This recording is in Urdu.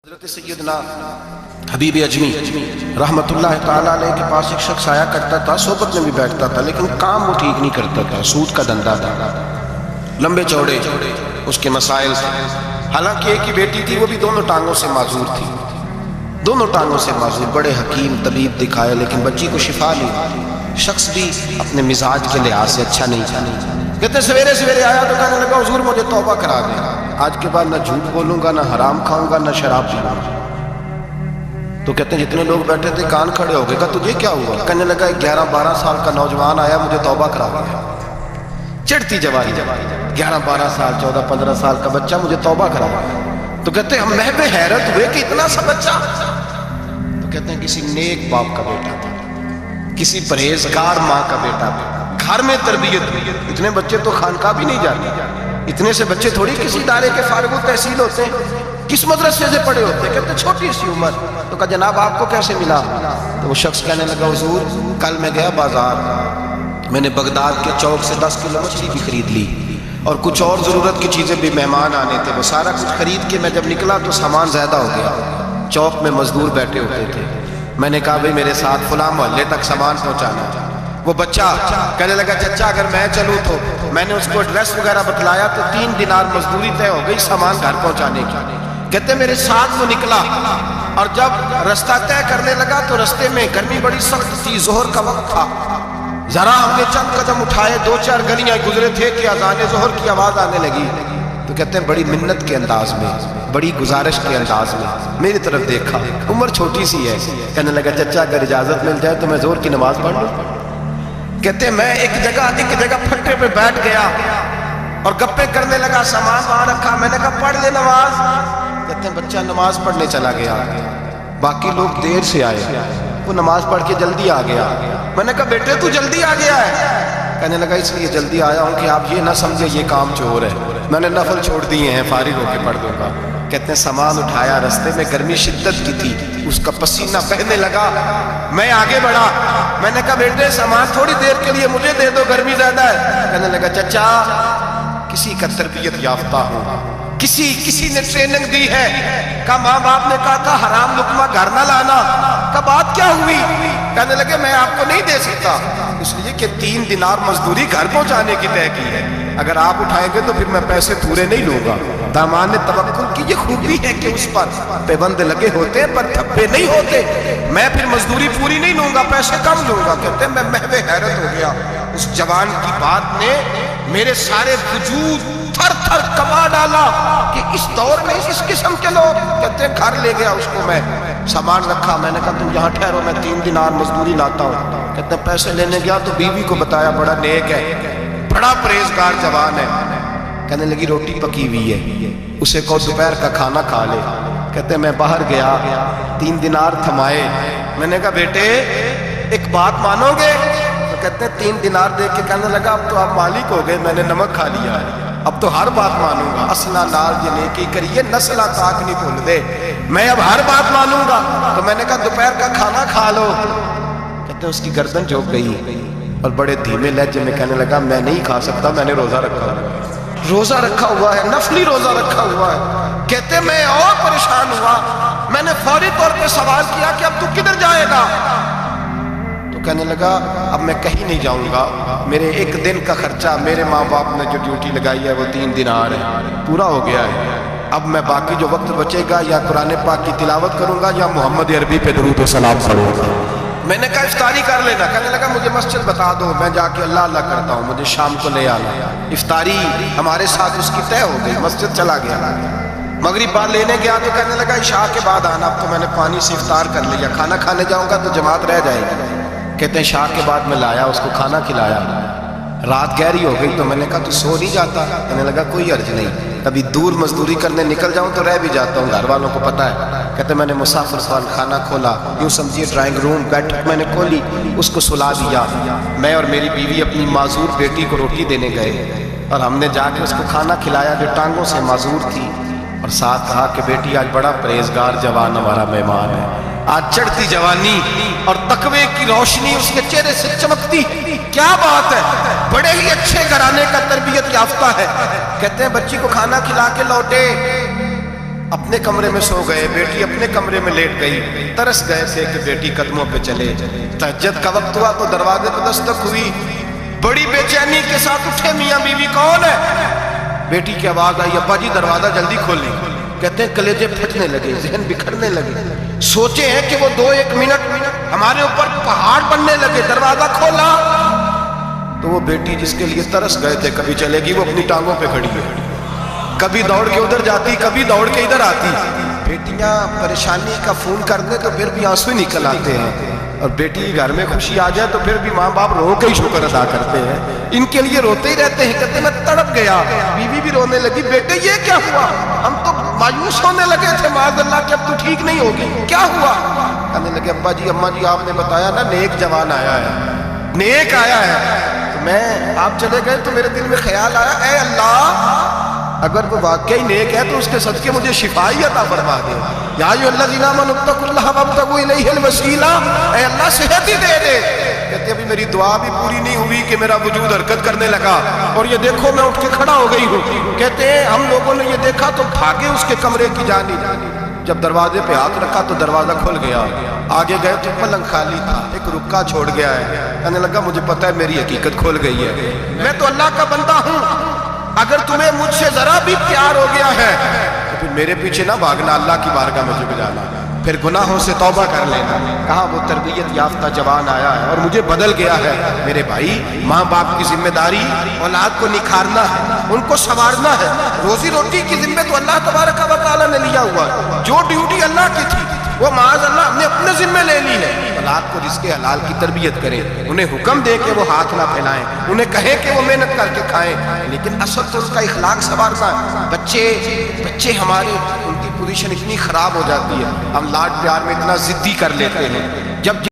حضرت سیدنا حبیب اجمی رحمتullah تعالیٰ علیہ کے پاس ایک شخص آیا کرتا تھا، صحبت میں بھی بیٹھتا تھا، لیکن کام وہ ٹھیک نہیں کرتا تھا، سود کا دھندا تھا، لمبے چوڑے اس کے مسائل تھے۔ حالانکہ ایک ہی بیٹی تھی، وہ بھی دونوں ٹانگوں سے معذور تھی، دونوں ٹانگوں سے معذور، بڑے حکیم طبیب دکھائے لیکن بچی کو شفا نہیں۔ شخص بھی اپنے مزاج کے لحاظ سے اچھا نہیں تھا۔ کہتے سویرے سویرے آیا تو کہنے لگا حضور مجھے توبہ کرا دیں، آج کے بعد نہ جھوٹ بولوں گا، نہ حرام کھاؤں گا، نہ شراب پیوں گا۔ تو کہتے ہیں جتنے لوگ بیٹھے تھے کان کھڑے ہو گئے، کہا تجھے کیا ہوا؟ کہنے لگا 11-12 سال کا نوجوان آیا مجھے توبہ کرا دیا، چڑھتی جوانی، 11-12 سال 14-15 سال کا بچہ مجھے توبہ کرا دیا۔ تو کہتے ہیں ہم محب حیرت ہوئے کہ اتنا سا بچہ؟ تو کہتے ہیں کسی نیک باپ کا بیٹا تھا، کسی پرہیزگار ماں کا بیٹا تھا، گھر میں تربیت ہوئی۔ اتنے بچے تو خانقاہ بھی نہیں جاتے، اتنے سے بچے تھوڑی کسی ادارے کے فارغ التحصیل ہوتے ہیں، کس مدرسے سے پڑھے ہوتے ہیں؟ کہتے چھوٹی سی عمر۔ تو کہا جناب آپ کو کیسے ملا؟ تو وہ شخص کہنے لگا حضور کل میں گیا بازار، میں نے بغداد کے چوک سے 10 کلو مچھلی بھی خرید لی اور کچھ اور ضرورت کی چیزیں بھی، مہمان آنے تھے، وہ سارا کچھ خرید کے میں جب نکلا تو سامان زیادہ ہو گیا۔ چوک میں مزدور بیٹھے ہوتے تھے، میں نے کہا بھئی میرے ساتھ فلاں محلے تک سامان پہنچانا۔ وہ بچہ کہنے لگا چچا اگر میں چلوں تو، میں نے اس کو ایڈریس وغیرہ بتلایا تو 3 دینار مزدوری طے ہو گئی سامان گھر پہنچانے کی۔ کہتے میرے ساتھ وہ نکلا اور جب رستہ طے کرنے لگا تو رستے میں گرمی بڑی سخت تھی، ظہر کا وقت تھا، ذرا ہم نے چند قدم اٹھائے، 2-4 گلیاں گزرے تھے کہ اذان ظہر کی آواز آنے لگی۔ تو کہتے ہیں بڑی منت کے انداز میں، بڑی گزارش کے انداز میں میری طرف دیکھا، عمر چھوٹی سی ہے، کہنے لگا چچا اگر اجازت مل جائے تو میں ظہر کی نماز پڑھ لوں۔ کہتے ہیں میں ایک جگہ پھٹے پہ بیٹھ گیا اور گپے کرنے لگا، سامان وہاں رکھا، میں نے کہا پڑھ لے نماز۔ کہتے ہیں بچہ نماز پڑھنے چلا گیا، باقی لوگ دیر سے آئے، وہ نماز پڑھ کے جلدی آ گیا۔ میں نے کہا بیٹے تو جلدی آ گیا ہے؟ کہنے لگا اس لیے جلدی آیا ہوں کہ آپ یہ نہ سمجھے یہ کام چور ہے، میں نے نفل چھوڑ دیے ہیں، فارغ ہو کے پڑھ دوں گا۔ کہتے ہیں سامان اٹھایا، رستے میں گرمی شدت کی تھی، اس کا پسینہ بہنے لگا، میں آگے بڑھا، میں نے کہا بیٹے سامان تھوڑی دیر کے لیے مجھے دے دو، گرمی زیادہ ہے۔ کہنے لگا چچا کسی کا تربیت یافتہ ہوں، کسی نے ٹریننگ دی ہے، کہا ماں باپ نے کہا تھا حرام لقمہ گھر نہ لانا، کہا بات کیا ہوئی؟ کہنے لگے میں آپ کو نہیں دے سکتا، اس لیے کہ 3 دینار مزدوری گھر پہنچانے کی طے کی ہے، اگر آپ اٹھائیں گے تو پھر میں پیسے پورے نہیں لوں گا۔ دامان نے توکل کی یہ خوبی ہے کہ اس پر پابند لگے ہوتے ہیں پر دھبے نہیں ہوتے، میں پھر مزدوری پوری نہیں لوں گا، پیسے کم لوں گا۔ کہتے ہیں میں محو حیرت ہو گیا، اس جوان کی بات نے میرے سارے وجود تھر تھر کما ڈالا کہ اس دور میں اس قسم کے لوگ۔ کہتے ہیں گھر لے گیا اس کو، میں سامان رکھا، میں نے کہا تم یہاں ٹھہرو میں 3 دینار مزدوری لاتا ہوں۔ کہتے ہیں پیسے لینے گیا تو بیوی کو بتایا بڑا نیک ہے، بڑا پرہیزگار جوان ہے، کہنے لگی روٹی پکی ہوئی ہے، اسے کہو دوپہر کا کھانا کھا لے۔ کہتے ہیں میں باہر گیا، 3 دینار تھمائے، میں نے کہا بیٹے ایک بات مانو گے؟ تو کہتے ہیں 3 دینار دے کے کہنے لگا اب تو آپ مالک ہو گئے، میں نے نمک کھا لیا ہے، اب تو ہر بات مانوں گا، اصلہ نال یہ نیکی کریے نسلہ تاک نہیں بھول دے، میں اب ہر بات مانوں گا۔ تو میں نے کہا دوپہر کا کھانا کھا لو۔ کہتے ہیں اس کی گردن جھک گئی اور بڑے دھیمے لہجے میں کہنے لگا میں نہیں کھا سکتا، میں نے روزہ رکھا ہوا ہے، روزہ رکھا ہوا ہے، نفلی روزہ رکھا ہوا ہے۔ کہتے ہیں میں اور پریشان ہوا، میں نے فوری طور پہ سوال کیا کہ اب تو کدھر جائے گا؟ تو کہنے لگا اب میں کہیں نہیں جاؤں گا، میرے 1 دن کا خرچہ میرے ماں باپ نے جو ڈیوٹی لگائی ہے وہ 3 دینار ہے، پورا ہو گیا ہے، اب میں باقی جو وقت بچے گا یا قرآن پاک کی تلاوت کروں گا یا محمد عربی پہ درود و سلام پڑھوں گا۔ میں نے کہا افطاری کر لینا، کہنے لگا مجھے مسجد بتا دو، میں جا کے اللہ اللہ کرتا ہوں، مجھے شام کو لے آنا۔ افطاری ہمارے ساتھ اس کی طے ہو گئی، مسجد چلا گیا، مغرب بعد لینے گیا تو کہنے لگا عشاء کے بعد آنا، اب تو میں نے پانی سے افطار کر لیا، کھانا کھانے جاؤں گا تو جماعت رہ جائے گی۔ کہتے ہیں عشاء کے بعد میں لایا، اس کو کھانا کھلایا، رات گہری ہو گئی تو میں نے کہا تو سو نہیں جاتا؟ کہنے لگا کوئی عرض نہیں، کبھی دور مزدوری کرنے نکل جاؤں تو رہ بھی جاتا ہوں، گھر والوں کو پتہ ہے۔ کہتے میں نے مسافر سوال خانہ کھولا، یوں سمجھیے ڈرائنگ روم بیٹھک میں نے کھولی، اس کو سلا دیا، میں اور میری بیوی اپنی معذور بیٹی کو روٹی دینے گئے اور ہم نے جا کے اس کو کھانا کھلایا جو ٹانگوں سے معذور تھی، اور ساتھ کہا کہ بیٹی آج بڑا پرہیزگار جوان ہمارا مہمان ہے، آج چڑھتی جوانی اور تقوی کی روشنی اس کے چہرے سے چمکتی، کیا بات ہے، بڑے ہی اچھے گھرانے کا تربیت یافتہ ہے۔ کہتے ہیں بچی کو کھانا کھلا کے لوٹے، اپنے کمرے میں سو گئے، بیٹی اپنے کمرے میں لیٹ گئی، ترس گئے تھے کہ بیٹی قدموں پہ چلے۔ تہجد کا وقت ہوا تو دروازے پہ دستک ہوئی، بڑی بے چینی کے ساتھ اٹھے میاں بیوی، کون ہے؟ بیٹی کی آواز آئی، ابا جی دروازہ جلدی کھولیں۔ کہتے ہیں کلیجے پھٹنے لگے، ذہن بکھرنے لگے، سوچے ہیں کہ وہ 2-1 منٹ ہمارے اوپر پہاڑ بننے لگے۔ دروازہ کھولا تو وہ بیٹی جس کے لیے ترس گئے تھے، کبھی چلے گی وہ اپنی ٹانگوں پہ کھڑی ہے، کبھی دوڑ کے ادھر جاتی، کبھی دوڑ کے ادھر آتی۔ بیٹیاں پریشانی کا فون کر دیں تو پھر بھی آنسو نکل آتے ہیں، اور بیٹی گھر میں خوشی آ جائے تو پھر بھی ماں باپ رو کے ہی شکر ادا کرتے ہیں۔ ان کے لیے روتے ہی رہتے ہیں، کہتے میں تڑپ گیا۔ بیوی بھی رونے لگی، بیٹے یہ کیا ہوا؟ ہم تو مایوس ہونے لگے تھے معاذ اللہ کہ اب تو ٹھیک نہیں ہوگی، کیا ہوا؟ کہنے لگے ابا جی اماں جی آپ نے بتایا نا نیک جوان آیا ہے، نیک آیا ہے، تو میں آپ چلے گئے تو میرے دل میں خیال آیا اے اللہ اگر وہ واقعی نیک ہے تو اس کے صدقے مجھے شفائی عطا فرما دے۔ یا ایھا الذین آمنوا اتقوا اللہ وابتغوا الیہ الوسیلہ، اے اللہ صحت ہی دے دے۔ کہتے ابھی میری دعا بھی پوری نہیں ہوئی کہ میرا وجود حرکت کرنے لگا، اور یہ دیکھو میں اٹھ کے کھڑا ہو گئی ہوں۔ کہتے ہیں ہم لوگوں نے یہ دیکھا تو بھاگے اس کے کمرے کی جانب، جب دروازے پہ ہاتھ رکھا تو دروازہ کھل گیا، آگے گئے تو پلنگ خالی تھا، ایک رکا چھوڑ گیا ہے۔ کہنے لگا مجھے پتہ ہے میری حقیقت کھل گئی ہے، میں تو اللہ کا بندہ ہوں، اگر تمہیں مجھ سے ذرا بھی پیار ہو گیا ہے تو پھر میرے پیچھے نہ بھاگنا، اللہ کی بارگاہ میں جھک جانا، پھر گناہوں سے توبہ کر لینا۔ کہا وہ تربیت یافتہ جوان آیا ہے اور مجھے بدل گیا ہے۔ میرے بھائی ماں باپ کی ذمہ داری اولاد کو نکھارنا ہے، ان کو سنوارنا ہے۔ روزی روٹی کی ذمہ تو اللہ تبارک و تعالیٰ نے لیا ہوا ہے، جو ڈیوٹی اللہ کی تھی وہ معاذ اللہ ہم نے اپنے ذمہ لے لی ہے۔ اولاد کو رزق حلال کی تربیت کریں، انہیں حکم دے کہ وہ ہاتھ نہ پھیلائیں، انہیں کہیں کہ وہ محنت کر کے کھائیں، لیکن اصل تو اس کا اخلاق سنوارنا ہے۔ بچے ہمارے ان کی پوزیشن اتنی خراب ہو جاتی ہے، ہم لاڈ پیار میں اتنا ضدی کر لیتے ہیں، جب